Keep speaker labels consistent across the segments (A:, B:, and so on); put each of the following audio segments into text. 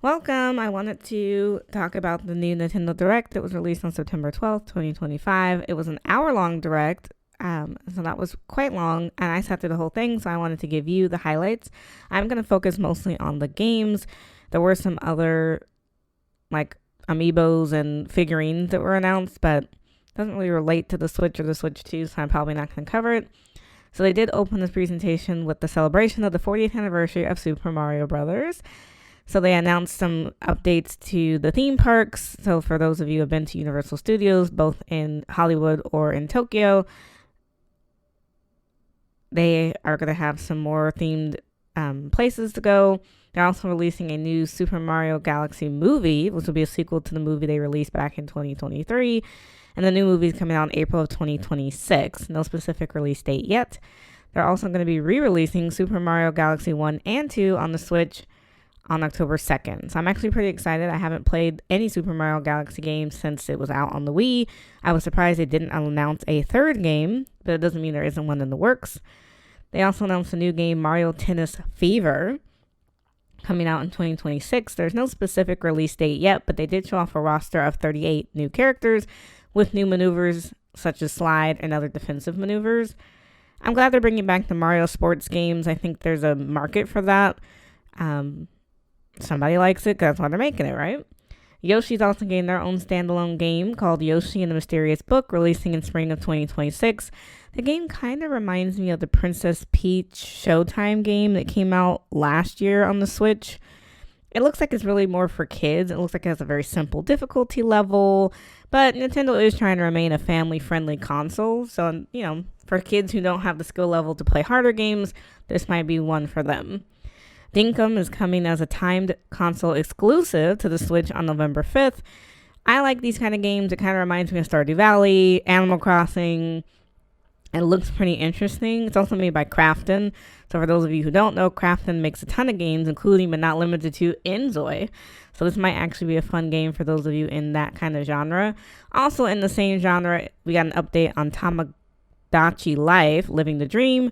A: Welcome. I wanted to talk about the new Nintendo Direct that was released on September 12th, 2025. It was an hour-long Direct, so that was quite long, and I sat through the whole thing, so I wanted to give you the highlights. I'm going to focus mostly on the games. There were some other, like, amiibos and figurines that were announced, but it doesn't really relate to the Switch or the Switch 2, so I'm probably not going to cover it. So they did open this presentation with the celebration of the 40th anniversary of Super Mario Bros. So they announced some updates to the theme parks. So for those of you who have been to Universal Studios, both in Hollywood or in Tokyo, they are going to have some more themed places to go. They're also releasing a new Super Mario Galaxy movie, which will be a sequel to the movie they released back in 2023. And the new movie is coming out in April of 2026. No specific release date yet. They're also going to be re-releasing Super Mario Galaxy 1 and 2 on the Switch on October 2nd. So I'm actually pretty excited. I haven't played any Super Mario Galaxy games since it was out on the Wii. I was surprised they didn't announce a third game, but it doesn't mean there isn't one in the works. They also announced a new game, Mario Tennis Fever, coming out in 2026. There's no specific release date yet, but they did show off a roster of 38 new characters with new maneuvers such as slide and other defensive maneuvers. I'm glad they're bringing back the Mario sports games. I think there's a market for that. Somebody likes it because that's why they're making it, right? Yoshi's also getting their own standalone game called Yoshi and the Mysterious Book, releasing in spring of 2026. The game kind of reminds me of the Princess Peach Showtime game that came out last year on the Switch. It looks like it's really more for kids. It looks like it has a very simple difficulty level, but Nintendo is trying to remain a family-friendly console. So, for kids who don't have the skill level to play harder games, this might be one for them. Dinkum is coming as a timed console exclusive to the Switch on November 5th. I like these kind of games. It kind of reminds me of Stardew Valley, Animal Crossing. It looks pretty interesting. It's also made by Krafton. So for those of you who don't know, Krafton makes a ton of games, including but not limited to Inzoi. So this might actually be a fun game for those of you in that kind of genre. Also in the same genre, we got an update on Tomodachi Life, Living the Dream.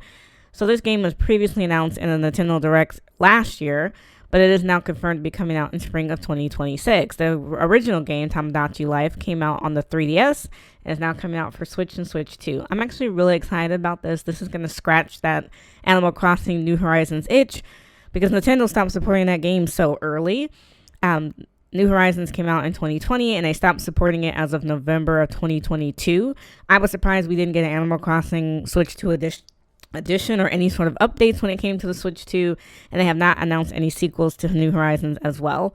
A: So this game was previously announced in the Nintendo Direct last year, but it is now confirmed to be coming out in spring of 2026. The original game, Tomodachi Life, came out on the 3DS and is now coming out for Switch and Switch 2. I'm actually really excited about this. This is going to scratch that Animal Crossing New Horizons itch because Nintendo stopped supporting that game so early. New Horizons came out in 2020 and they stopped supporting it as of November of 2022. I was surprised we didn't get an Animal Crossing Switch 2 edition or any sort of updates when it came to the Switch 2, and they have not announced any sequels to New Horizons as well.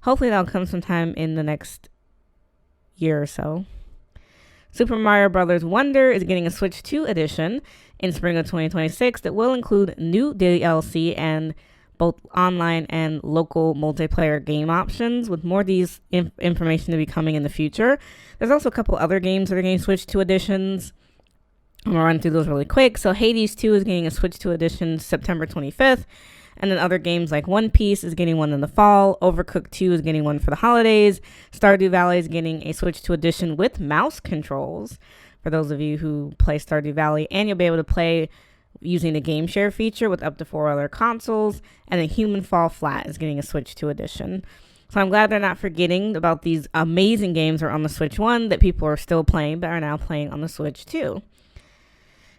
A: Hopefully that'll come sometime in the next year or so. Super Mario Bros. Wonder is getting a Switch 2 edition in spring of 2026 that will include new DLC and both online and local multiplayer game options, with more of these information to be coming in the future. There's also a couple other games that are getting Switch 2 editions. I'm going to run through those really quick. So Hades 2 is getting a Switch 2 edition September 25th. And then other games like One Piece is getting one in the fall. Overcooked 2 is getting one for the holidays. Stardew Valley is getting a Switch 2 edition with mouse controls for those of you who play Stardew Valley. And you'll be able to play using the Game Share feature with up to 4 other consoles. And then Human Fall Flat is getting a Switch 2 edition. So I'm glad they're not forgetting about these amazing games that are on the Switch 1 that people are still playing but are now playing on the Switch 2.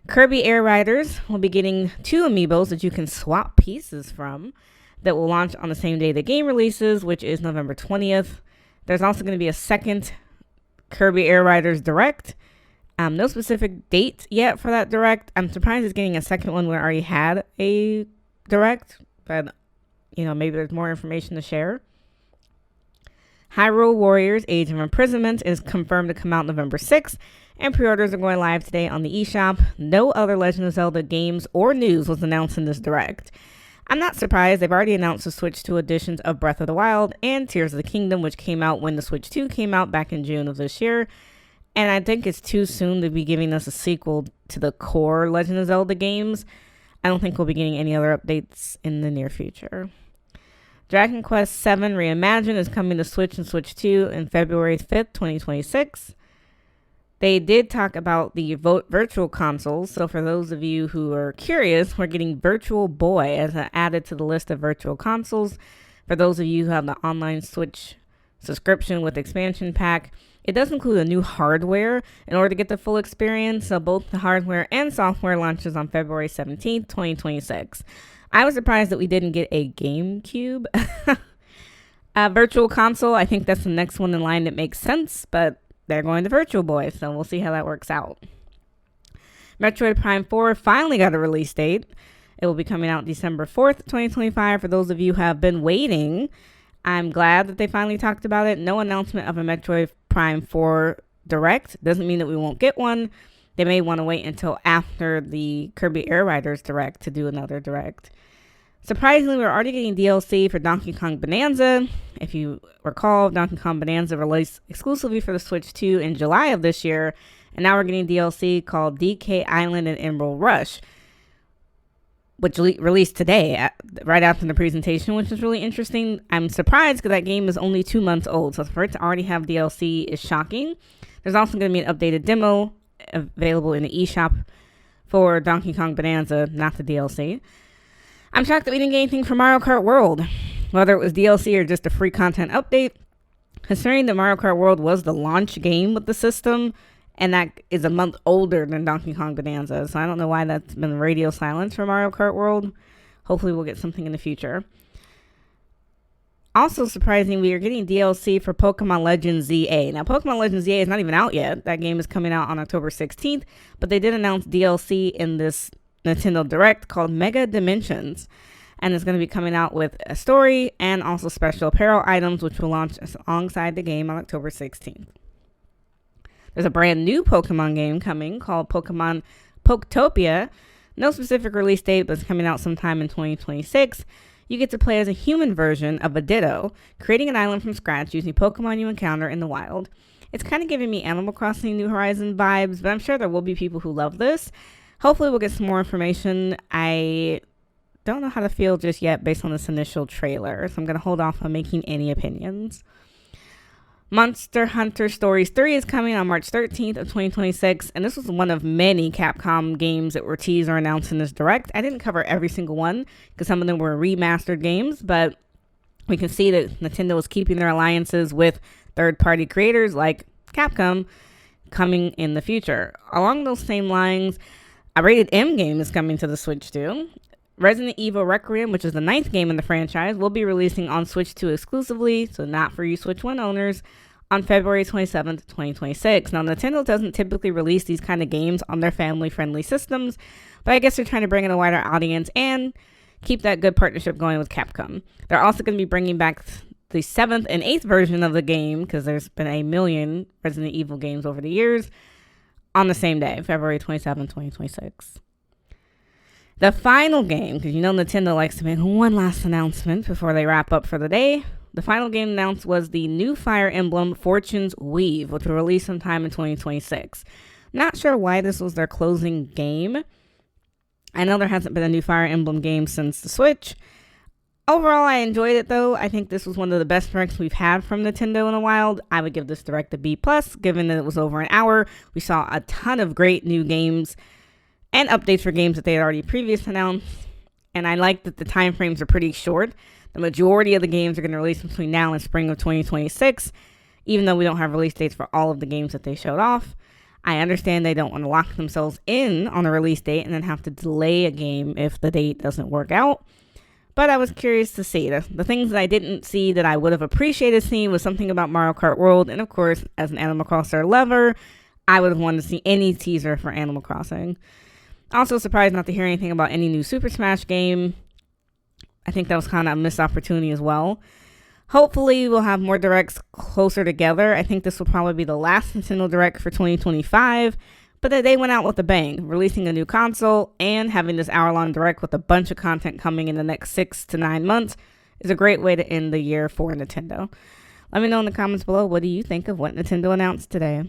A: Kirby Air Riders will be getting 2 amiibos that you can swap pieces from that will launch on the same day the game releases, which is November 20th. There's also going to be a second Kirby Air Riders Direct. No specific date yet for that Direct. I'm surprised it's getting a second one when it already had a Direct, but maybe there's more information to share. Hyrule Warriors Age of Imprisonment is confirmed to come out November 6th, and pre-orders are going live today on the eShop. No other Legend of Zelda games or news was announced in this Direct. I'm not surprised. They've already announced the Switch 2 editions of Breath of the Wild and Tears of the Kingdom, which came out when the Switch 2 came out back in June of this year. And I think it's too soon to be giving us a sequel to the core Legend of Zelda games. I don't think we'll be getting any other updates in the near future. Dragonquest VII Reimagined is coming to Switch and Switch 2 in February 5th, 2026. They did talk about the virtual consoles, so for those of you who are curious, we're getting Virtual Boy as added to the list of virtual consoles. For those of you who have the online Switch subscription with expansion pack, it does include a new hardware in order to get the full experience. So both the hardware and software launches on February 17th, 2026. I was surprised that we didn't get a GameCube virtual console. I think that's the next one in line that makes sense, but they're going to Virtual Boy, so we'll see how that works out. Metroid Prime 4 finally got a release date. It will be coming out December 4th, 2025. For those of you who have been waiting, I'm glad that they finally talked about it. No announcement of a Metroid Prime 4 Direct. Doesn't mean that we won't get one. They may want to wait until after the Kirby Air Riders Direct to do another Direct. Surprisingly, we're already getting DLC for Donkey Kong Bonanza. If you recall, Donkey Kong Bonanza released exclusively for the Switch 2 in July of this year. And now we're getting DLC called DK Island and Emerald Rush, which released today, right after the presentation, which is really interesting. I'm surprised because that game is only 2 months old. So for it to already have DLC is shocking. There's also going to be an updated demo available in the eShop for Donkey Kong Bonanza, not the DLC. I'm shocked that we didn't get anything from Mario Kart World, whether it was DLC or just a free content update. Considering that Mario Kart World was the launch game with the system, and that is a month older than Donkey Kong Bonanza. So I don't know why that's been radio silence for Mario Kart World. Hopefully we'll get something in the future. Also surprising, we are getting DLC for Pokemon Legends ZA. Now, Pokemon Legends ZA is not even out yet. That game is coming out on October 16th. But they did announce DLC in this Nintendo Direct called Mega Dimensions. And it's going to be coming out with a story and also special apparel items, which will launch alongside the game on October 16th. There's a brand new Pokemon game coming called Pokemon Poktopia. No specific release date, but it's coming out sometime in 2026. You get to play as a human version of a Ditto, creating an island from scratch using Pokemon you encounter in the wild. It's kind of giving me Animal Crossing New Horizons vibes, but I'm sure there will be people who love this. Hopefully we'll get some more information. I don't know how to feel just yet based on this initial trailer, so I'm going to hold off on making any opinions. Monster Hunter Stories 3 is coming on March 13th of 2026, and this was one of many Capcom games that were teased or announced in this Direct. I didn't cover every single one, because some of them were remastered games, but we can see that Nintendo is keeping their alliances with third-party creators like Capcom coming in the future. Along those same lines, a rated M game is coming to the Switch too. Resident Evil Requiem, which is the 9th game in the franchise, will be releasing on Switch 2 exclusively, so not for you Switch 1 owners, on February 27th, 2026. Now, Nintendo doesn't typically release these kind of games on their family-friendly systems, but I guess they're trying to bring in a wider audience and keep that good partnership going with Capcom. They're also going to be bringing back the 7th and 8th version of the game, because there's been a million Resident Evil games over the years, on the same day, February 27th, 2026. The final game, because you know Nintendo likes to make one last announcement before they wrap up for the day. The final game announced was the new Fire Emblem Fortune's Weave, which will release sometime in 2026. Not sure why this was their closing game. I know there hasn't been a new Fire Emblem game since the Switch. Overall, I enjoyed it though. I think this was one of the best directs we've had from Nintendo in a while. I would give this direct a B+, given that it was over an hour. We saw a ton of great new games and updates for games that they had already previously announced. And I like that the time frames are pretty short. The majority of the games are going to release between now and spring of 2026, even though we don't have release dates for all of the games that they showed off. I understand they don't want to lock themselves in on a release date and then have to delay a game if the date doesn't work out. But I was curious to see. The things that I didn't see that I would have appreciated seeing was something about Mario Kart World. And of course, as an Animal Crossing lover, I would have wanted to see any teaser for Animal Crossing. Also surprised not to hear anything about any new Super Smash game. I think that was kind of a missed opportunity as well. Hopefully we'll have more directs closer together. I think this will probably be the last Nintendo Direct for 2025. But they went out with a bang, releasing a new console and having this hour-long Direct with a bunch of content coming in the next 6 to 9 months is a great way to end the year for Nintendo. Let me know in the comments below, what do you think of what Nintendo announced today?